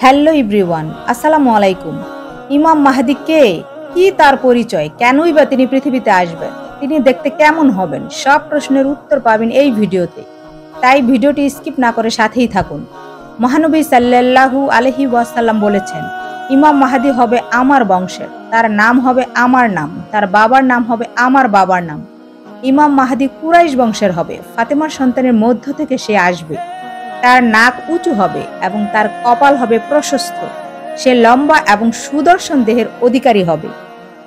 Hello everyone, আসসালামু আলাইকুম। ইমাম মাহদি কে, কি তার পরিচয়, কেনই বা তিনি পৃথিবীতে আসবেন, তিনি দেখতে কেমন হবেন, সব প্রশ্নের উত্তর পাবেন এই ভিডিওতে। তাই ভিডিওটি স্কিপ না করে সাথেই থাকুন। মহানবী সাল্লাল্লাহু আলাইহি ওয়াসাল্লাম বলেছেন, ইমাম মাহদি হবে আমার বংশের, তার নাম হবে আমার নাম, তার বাবার নাম হবে আমার বাবার নাম। ইমাম মাহদি কুরাইশ বংশের হবে, ফাতেমার সন্তানের মধ্য থেকে সে আসবে। তার নাক উঁচু হবে এবং তার কপাল হবে প্রশস্ত। সে লম্বা এবং সুদর্শন দেহের অধিকারী হবে।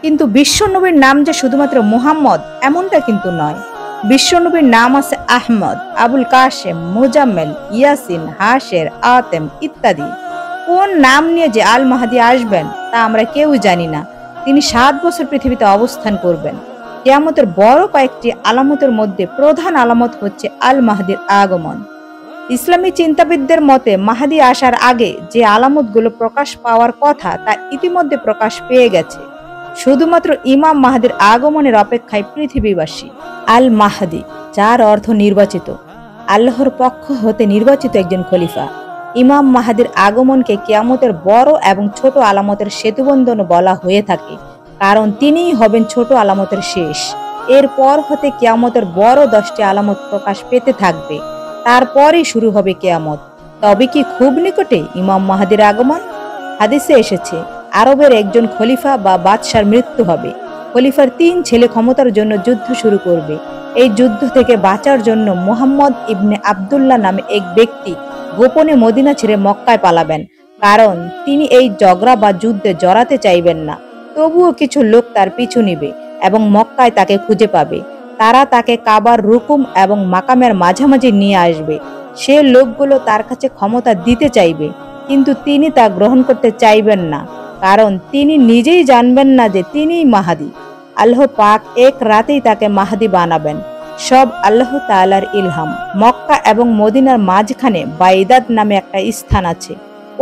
কিন্তু বিশ্বনবীর নাম যে শুধুমাত্র মুহাম্মদ এমনটা কিন্তু নয়। বিশ্বনবীর নাম আছে আহমদ, আবুল কাশেম, মুজাম্মেল, ইয়াসিন, হাশের, আতেম ইত্যাদি। কোন নাম নিয়ে যে আল মাহদি আসবেন তা আমরা কেউ জানি না। তিনি 7 বছর পৃথিবীতে অবস্থান করবেন। কিয়ামতের বড় কয়েকটি আলামতের মধ্যে প্রধান আলামত হচ্ছে আল মাহদির আগমন। ইসলামী চিন্তাবিদদের মতে মাহদি আসার আগে যে আলামতগুলো প্রকাশ পাওয়ার কথা তা ইতিমধ্যে প্রকাশ পেয়ে গেছে। শুধুমাত্র ইমাম মাহদির আগমনের অপেক্ষায় পৃথিবীবাসী। আল মাহদি, যার অর্থ নির্বাচিত, আল্লাহর পক্ষ হতে নির্বাচিত একজন খলিফা। ইমাম মাহদির আগমনকে কিয়ামতের বড় এবং ছোট আলামতের সেতুবন্ধন বলা হয়ে থাকে, কারণ তিনিই হবেন ছোট আলামতের শেষ। এরপর হতে কিয়ামতের বড় 10টি আলামত প্রকাশ পেতে থাকবে। তারপরই শুরু হবে কিয়ামত। তবে কি খুব নিকটে ইমাম মাহদির আগমন? হাদিসে এসেছে, আরবের একজন খলিফা বা বাদশার মৃত্যু হবে। খলিফার 3 ছেলে ক্ষমতার জন্য যুদ্ধ শুরু করবে। এই যুদ্ধ থেকে বাঁচার জন্য মুহাম্মদ ইবনে আবদুল্লাহ নামে এক ব্যক্তি গোপনে মদিনা ছেড়ে মক্কায় পালাবেন, কারণ তিনি এই ঝগড়া বা যুদ্ধে জড়াতে চাইবেন না। তবুও কিছু লোক তার পিছু নিবে এবং মক্কায় তাকে খুঁজে পাবে। তারা তাকে কাবার রুকুম এবং মাকামের মাঝামাঝি নিয়ে আসবে। সে লোকগুলো তার কাছে ক্ষমতা দিতে চাইবে, কিন্তু তিনি তা গ্রহণ করতে চাইবেন না, কারণ তিনি নিজেই জানবেন না যে তিনিই মাহদি। আল্লাহ পাক এক রাতেই তাকে মাহদি বানাবেন। সব আল্লাহ তাআলার ইলহাম। মক্কা এবং মদিনার মাঝখানে বাইদাদ নামে একটা স্থান আছে।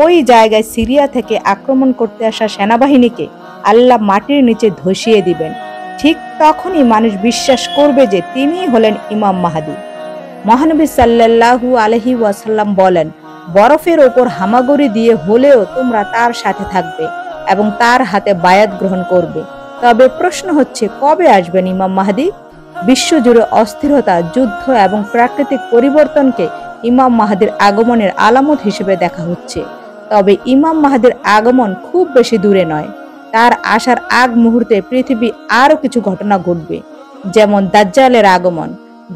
ওই জায়গায় সিরিয়া থেকে আক্রমণ করতে আসা সেনাবাহিনীকে আল্লাহ মাটির নিচে ধসিয়ে দিবেন। ঠিক তখনই মানুষ বিশ্বাস করবে যে তিনিই হলেন ইমাম মাহদি। মহানবী সাল্লাল্লাহু আলাইহি ওয়াসাল্লাম বলেন, বরফের ওপর হামাগুড়ি দিয়ে হলেও তোমরা তার সাথে থাকবে এবং তার হাতে বায়াত গ্রহণ করবে। তবে প্রশ্ন হচ্ছে, কবে আসবেন ইমাম মাহদি? বিশ্বজুড়ে অস্থিরতা, যুদ্ধ এবং প্রাকৃতিক পরিবর্তনকে ইমাম মাহদির আগমনের আলামত হিসেবে দেখা হচ্ছে। তবে ইমাম মাহদির আগমন খুব বেশি দূরে নয়। তার আসার আগ মুহূর্তে পৃথিবী আরো কিছু ঘটনা ঘটবে, যেমন দাজ্জালের আগমন।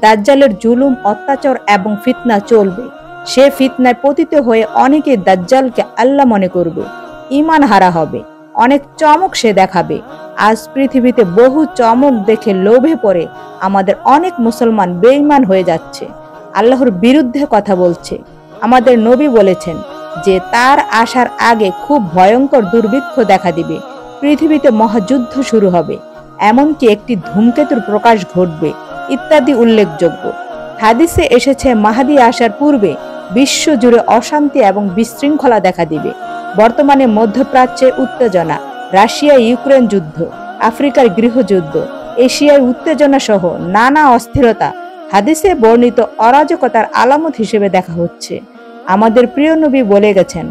দাজ্জালের জুলুম, অত্যাচার এবং ফিতনা চলবে। সে ফিতনায় পতিত হয়ে অনেকে দাজ্জালকে আল্লাহ মনে করবে, ঈমান হারা হবে। অনেক চমক সে দেখাবে। আজ পৃথিবীতে বহু চমক দেখে লোভে পড়ে আমাদের অনেক মুসলমান বেঈমান হয়ে যাচ্ছে, আল্লাহর বিরুদ্ধে কথা বলছে। আমাদের নবী বলেছেন যে তার আসার আগে খুব ভয়ঙ্কর দুর্ভিক্ষ দেখা দিবে, পৃথিবীতে মহাযুদ্ধ শুরু হবে, এমনকি একটি ধূমকেতুর প্রকাশ ঘটবে ইত্যাদি উল্লেখযোগ্য। হাদিসে এসেছে, মাহদি আসার পূর্বে বিশ্বজুড়ে অশান্তি এবং বিশৃঙ্খলা দেখা দিবে। বর্তমানে মধ্যপ্রাচ্যে উত্তেজনা, রাশিয়া ইউক্রেন যুদ্ধ, আফ্রিকার গৃহযুদ্ধ, এশিয়ায় উত্তেজনা সহ নানা অস্থিরতা হাদিসে বর্ণিত অরাজকতার আলামত হিসেবে দেখা হচ্ছে। আমাদের প্রিয় নবী বলে গেছেন,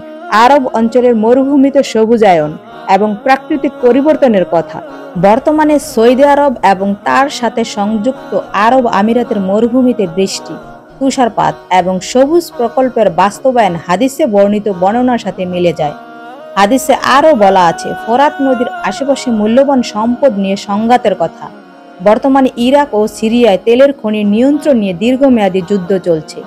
আরব অঞ্চলের মরুভূমিতে সবুজায়ন এবং প্রাকৃতিক পরিবর্তনের কথা। বর্তমানে সৌদি আরব এবং তার সাথে সংযুক্ত আরব আমিরাতের মরুভূমিতে বৃষ্টি, তুষারপাত এবং সবুজ প্রকল্পের বাস্তবায়ন হাদিসে বর্ণিত বর্ণনার সাথে মিলে যায়। হাদিসে আরও বলা আছে, ফোরাত নদীর আশেপাশে মূল্যবান সম্পদ নিয়ে সংঘাতের কথা। বর্তমানে ইরাক ও সিরিয়ায় তেলের খনির নিয়ন্ত্রণ নিয়ে দীর্ঘমেয়াদী যুদ্ধ চলছে।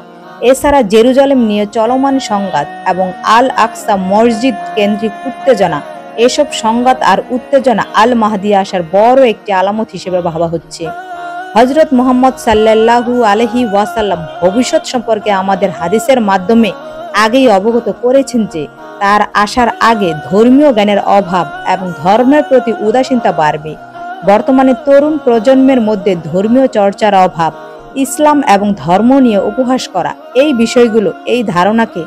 এছাড়া জেরুজালেম নিয়ে চলমান সংঘাত এবং আল আকসা মসজিদ কেন্দ্রিক উত্তেজনা, এসব সংঘাত আর উত্তেজনা আল মাহদি আসার বড় একটি আলামত হিসেবে ভাবা হচ্ছে। হযরত মুহাম্মদ সাল্লাল্লাহু আলাইহি ওয়াসাল্লাম ভবিষ্যৎ সম্পর্কে আমাদের হাদিসের মাধ্যমে আগেই অবগত করেছেন যে তার আসার আগে ধর্মীয় জ্ঞানের অভাব এবং ধর্মের প্রতি উদাসীনতা বাড়বে। বর্তমানে তরুণ প্রজন্মের মধ্যে ধর্মীয় চর্চার অভাব, ইসলাম এবং ধর্ম নিয়ে উপহাস করা, এই বিষয়গুলো এই ধারণাকে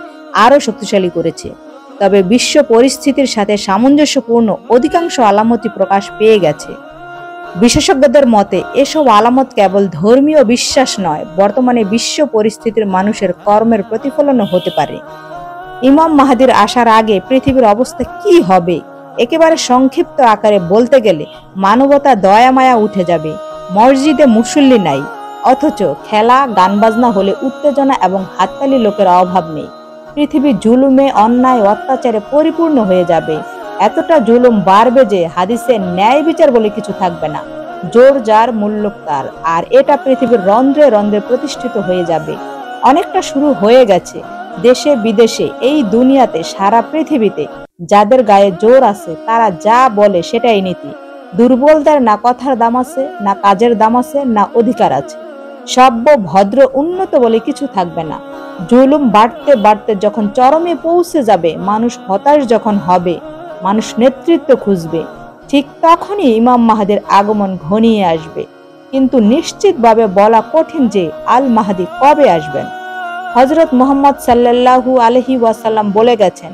আরও শক্তিশালী করেছে। তবে বিশ্ব পরিস্থিতির সাথে সামঞ্জস্যপূর্ণ অধিকাংশ আলামতই প্রকাশ পেয়ে গেছে। বিশেষজ্ঞদের মতে এসব আলামত কেবল ধর্মীয় বিশ্বাস নয়, বর্তমানে বিশ্ব পরিস্থিতির মানুষের কর্মের প্রতিফলনও হতে পারে। ইমাম মাহাদির আসার আগে পৃথিবীর অবস্থা কি হবে একেবারে সংক্ষিপ্ত আকারে বলতে গেলে মানবতা দয়া মায়া উঠে যাবে। মসজিদে মুসল্লি নাই, অথচ খেলা গান বাজনা হলে উত্তেজনা এবং হাততালি লোকের অভাব নেই। পৃথিবী জুলুমে অন্যায় অত্যাচারে পরিপূর্ণ হয়ে যাবে। এতটা জুলুম বাড়বে যে হাদিসে ন্যায় বিচার বলে কিছু থাকবে না। জোর যার মূল্য তার, আর এটা পৃথিবীর রন্ধ্রে রন্ধ্রে প্রতিষ্ঠিত হয়ে যাবে। অনেকটা শুরু হয়ে গেছে। দেশে বিদেশে, এই দুনিয়াতে, সারা পৃথিবীতে যাদের গায়ে জোর আছে তারা যা বলে সেটাই নীতি। দুর্বলদের না কথার দাম আছে, না কাজের দাম আছে, না অধিকার আছে। সভ্য ভদ্র উন্নত বলে কিছু থাকবে না। জুলুম বাড়তে বাড়তে যখন চরমে পৌঁছে যাবে, মানুষ হতাশ যখন হবে, মানুষ নেতৃত্ব খুঁজবে, ঠিক তখনই ইমাম মাহাদির আগমন ঘনিয়ে আসবে। কিন্তু নিশ্চিতভাবে বলা কঠিন যে আল মাহাদি কবে আসবেন। হযরত মুহাম্মদ সাল্লাল্লাহু আলাইহি ওয়াসাল্লাম বলে গেছেন,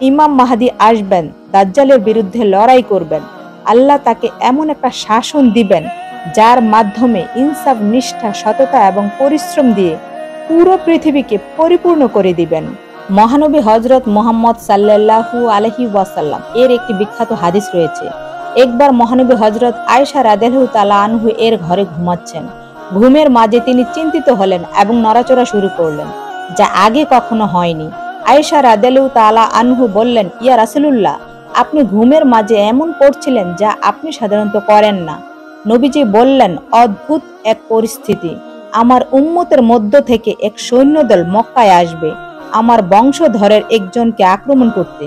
ইমাম মাহাদি আসবেন, দাজ্জালের বিরুদ্ধে লড়াই করবেন। আল্লাহ তাকে এমন একটা শাসন দিবেন যার মাধ্যমে ইনসাফ, নিষ্ঠা, সততা এবং পরিশ্রম দিয়ে পুরো পৃথিবীকে পরিপূর্ণ করে দিবেন। মহানবী হযরত মুহাম্মদ সাল্লাল্লাহু আলাইহি ওয়াসাল্লাম এর একটি বিখ্যাত হাদিস রয়েছে। একবার মহানবী হযরত আয়েশা রাদিয়াল্লাহু তাআলা আনহু এর ঘরে ঘুমাচ্ছেন। ঘুমের মাঝে তিনি চিন্তিত হলেন এবং নড়াচড়া শুরু করলেন, যা আগে কখনো হয়নি। আয়েশা রাদিয়াল্লাহু তাআলা আনহু বললেন, ইয়া রাসূলুল্লাহ, আপনি ঘুমের মাঝে এমন করছিলেন যা আপনি সাধারণত করেন না। নবীজি বললেন, অদ্ভুত এক পরিস্থিতি। আমার উম্মতের মধ্য থেকে এক সৈন্যদল মক্কায় আসবে আমার বংশধরের একজনকে আক্রমণ করতে।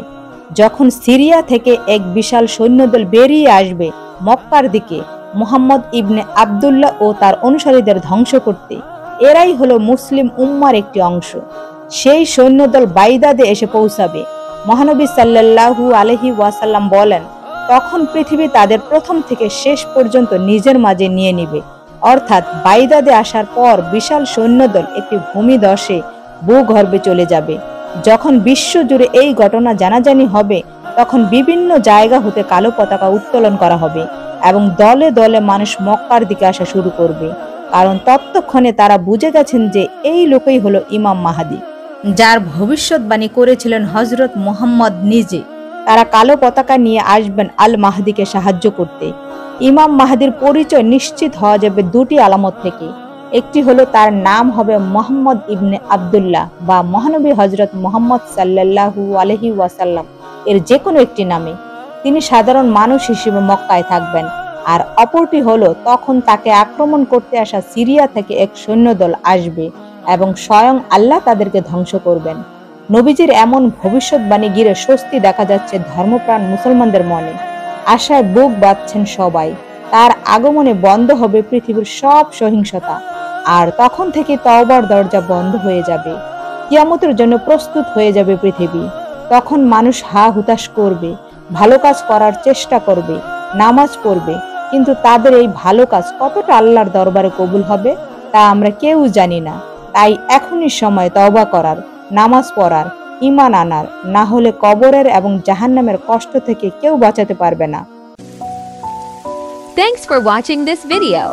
যখন সিরিয়া থেকে এক বিশাল সৈন্যদল বেরিয়ে আসবে মক্কার দিকে মুহাম্মদ ইবনে আবদুল্লাহ ও তার অনুসারীদের ধ্বংস করতে, এরাই হলো মুসলিম উম্মার একটি অংশ। সেই সৈন্যদল বাইদাদে এসে পৌঁছাবে। মহানবী সাল্লাল্লাহু আলাইহি ওয়াসাল্লাম বলেন, তখন পৃথিবী তাদের প্রথম থেকে শেষ পর্যন্ত নিজের মাঝে নিয়ে নিবে। অর্থাৎ বাইদাদে আসার পর বিশাল সৈন্যদল একটি ভূমিধসে ভূগর্ভে চলে যাবে। যখন বিশ্ব জুড়ে এই ঘটনা জানাজানি হবে, তখন বিভিন্ন জায়গা হতে কালো পতাকা উত্তোলন করা হবে এবং দলে দলে মানুষ মক্কার দিকে আসা শুরু করবে। কারণ ততক্ষণে তারা বুঝে গেছেন যে এই লোকই হলো ইমাম মাহাদি, যার ভবিষ্যৎবাণী করেছিলেন হযরত মুহাম্মদ নিজে। তারা কালো পতাকা নিয়ে আসবেন আল মাহাদিকে সাহায্য করতে। ইমাম মাহাদির পরিচয় নিশ্চিত হওয়া যাবে দুটি আলামত থেকে। একটি হলো তার নাম হবে মুহাম্মদ ইবনে আবদুল্লাহ বা মহানবী হযরত মুহাম্মদ সাল্লাল্লাহু আলাইহি ওয়াসাল্লাম এর যে কোনো একটি নামে। তিনি সাধারণ মানুষ হিসেবে মক্কায় থাকবেন। আর অপরটি হলো তখন তাকে আক্রমণ করতে আসা সিরিয়া থেকে এক সৈন্যদল আসবে এবং স্বয়ং আল্লাহ তাদেরকে ধ্বংস করবেন। নবীজির এমন ভবিষ্যৎবাণী ঘিরে স্বস্তি দেখা যাচ্ছে ধর্মপ্রাণ মুসলমানদের মনে। আশায় বুক বাঁধছেন সবাই। তার আগমনে বন্ধ হবে পৃথিবীর সব সহিংসতা, আর তখন থেকে তওবার দরজা বন্ধ হয়ে যাবে। কিয়ামতের জন্য প্রস্তুত হয়ে যাবে পৃথিবী। তখন মানুষ হা হুতাশ করবে, ভালো কাজ করার চেষ্টা করবে, নামাজ পড়বে, কিন্তু তাদের এই ভালো কাজ কতটা আল্লাহর দরবারে কবুল হবে তা আমরা কেউ জানি না। তাই এখনই সময় তওবা করার, নামাজ পড়ার, ঈমান আনার, না হলে কবরের এবং জাহান্নামের কষ্ট থেকে কেউ বাঁচাতে পারবে না। Thanks for watching this video.